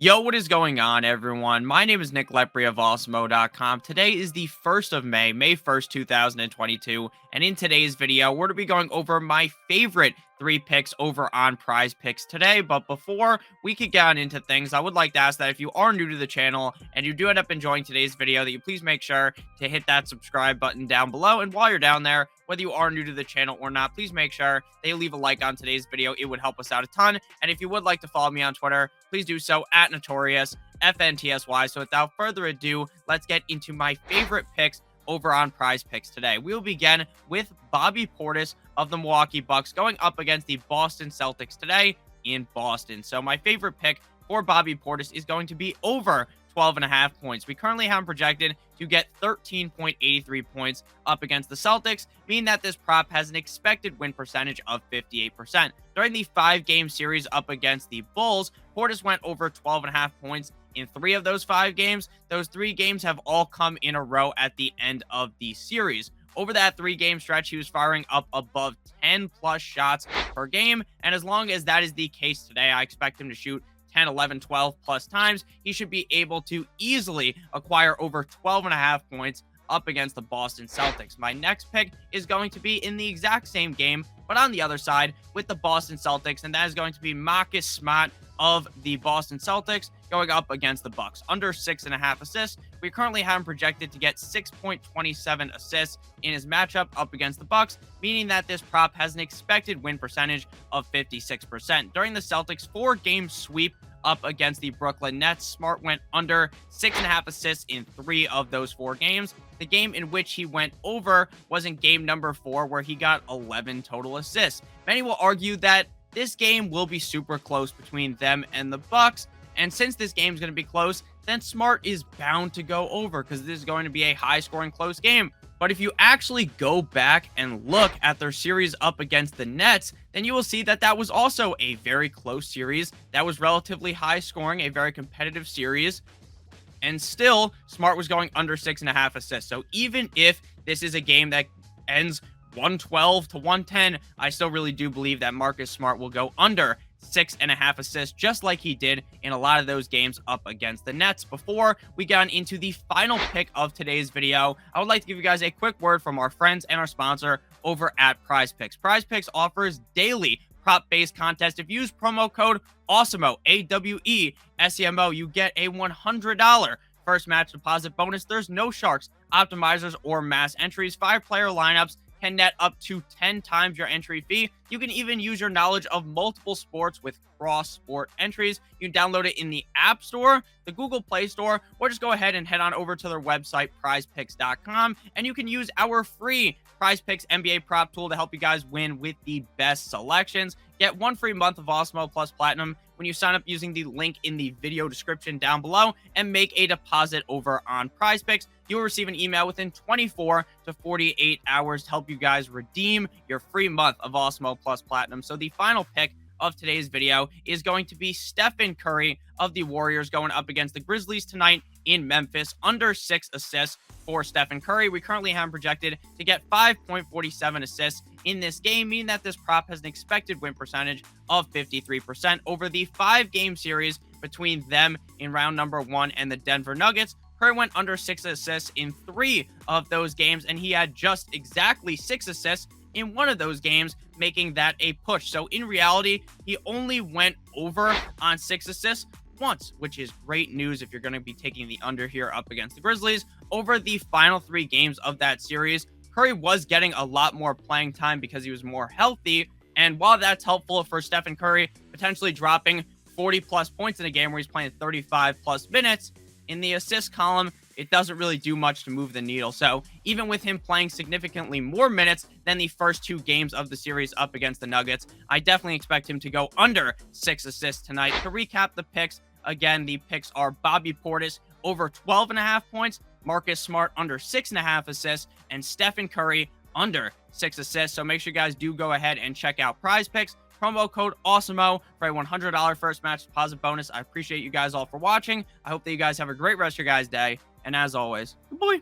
Yo, what is going on, everyone? My name is Nick Lepri of Awesemo.com. Today is the 1st of May, May 1st, 2022, and in today's video, we're going to be going over my favorite three picks over on PrizePicks today. But before we could get on into things, I would like to ask that if you are new to the channel and you do end up enjoying today's video, that you please make sure to hit that subscribe button down below. And while you're down there, whether you are new to the channel or not, please make sure that you leave a like on today's video. It would help us out a ton. And if you would like to follow me on Twitter, please do so at Notorious FNTSY. So without further ado, let's get into my favorite picks over on PrizePicks today. We'll begin with Bobby Portis of the Milwaukee Bucks going up against the Boston Celtics today in Boston. So my favorite pick for Bobby Portis is going to be over 12.5 points. We currently have him projected to get 13.83 points up against the Celtics, meaning that this prop has an expected win percentage of 58%. During the 5-game series up against the Bulls, Portis went over 12.5 points in 3 of those 5 games. Those 3 games have all come in a row at the end of the series. Over that 3-game stretch, he was firing up above 10 plus shots per game. And as long as that is the case today, I expect him to shoot 10, 11, 12 plus times. He should be able to easily acquire over 12.5 points up against the Boston Celtics. My next pick is going to be in the exact same game, but on the other side with the Boston Celtics, and that is going to be Marcus Smart of the Boston Celtics going up against the Bucks. Under 6.5 assists. We currently have him projected to get 6.27 assists in his matchup up against the Bucks, meaning that this prop has an expected win percentage of 56%. During the Celtics 4-game sweep up against the Brooklyn Nets, Smart went under 6.5 assists in 3 of those 4 games. The game in which he went over was in game number 4, where he got 11 total assists. Many will argue that this game will be super close between them and the Bucks, and since this game is going to be close, then Smart is bound to go over because this is going to be a high-scoring close game. But if you actually go back and look at their series up against the Nets, then you will see that that was also a very close series. That was relatively high-scoring, a very competitive series, and still, Smart was going under 6.5 assists. So even if this is a game that ends 112 to 110, I still really do believe that Marcus Smart will go under 6.5 assists, just like he did in a lot of those games up against the Nets. Before we get on into the final pick of today's video, I would like to give you guys a quick word from our friends and our sponsor over at PrizePicks. PrizePicks offers daily prop-based contests. If you use promo code Awesemo, AWESEMO, you get a $100 first match deposit bonus. There's no sharks, optimizers, or mass entries. 5-player lineups can net up to 10 times your entry fee. You can even use your knowledge of multiple sports with cross-sport entries. You can download it in the App Store, the Google Play Store, or just go ahead and head on over to their website, prizepicks.com, and you can use our free PrizePicks NBA prop tool to help you guys win with the best selections. Get 1 free month of Awesemo Plus Platinum when you sign up using the link in the video description down below and make a deposit over on PrizePicks. You'll receive an email within 24 to 48 hours to help you guys redeem your free month of Awesemo Plus Platinum. So the final pick of today's video is going to be Stephen Curry of the Warriors going up against the Grizzlies tonight in Memphis. Under 6 assists for Stephen Curry. We currently have him projected to get 5.47 assists in this game, meaning that this prop has an expected win percentage of 53%. Over the 5-game series between them in round number 1 and the Denver Nuggets, Curry went under 6 assists in 3 of those games, and he had just exactly 6 assists in 1 of those games, making that a push. So in reality, he only went over on 6 assists once, which is great news if you're going to be taking the under here up against the Grizzlies. Over the final 3 games of that series, Curry was getting a lot more playing time because he was more healthy. And while that's helpful for Stephen Curry, potentially dropping 40 plus points in a game where he's playing 35 plus minutes, in the assist column, it doesn't really do much to move the needle. So even with him playing significantly more minutes than the first 2 games of the series up against the Nuggets, I definitely expect him to go under 6 assists tonight. To recap the picks, again, the picks are Bobby Portis over 12.5 points, Marcus Smart under 6.5 assists, and Stephen Curry under 6 assists. So make sure you guys do go ahead and check out PrizePicks. Promo code Awesemo for a $100 first match deposit bonus. I appreciate you guys all for watching. I hope that you guys have a great rest of your guys' day. And as always, good boy.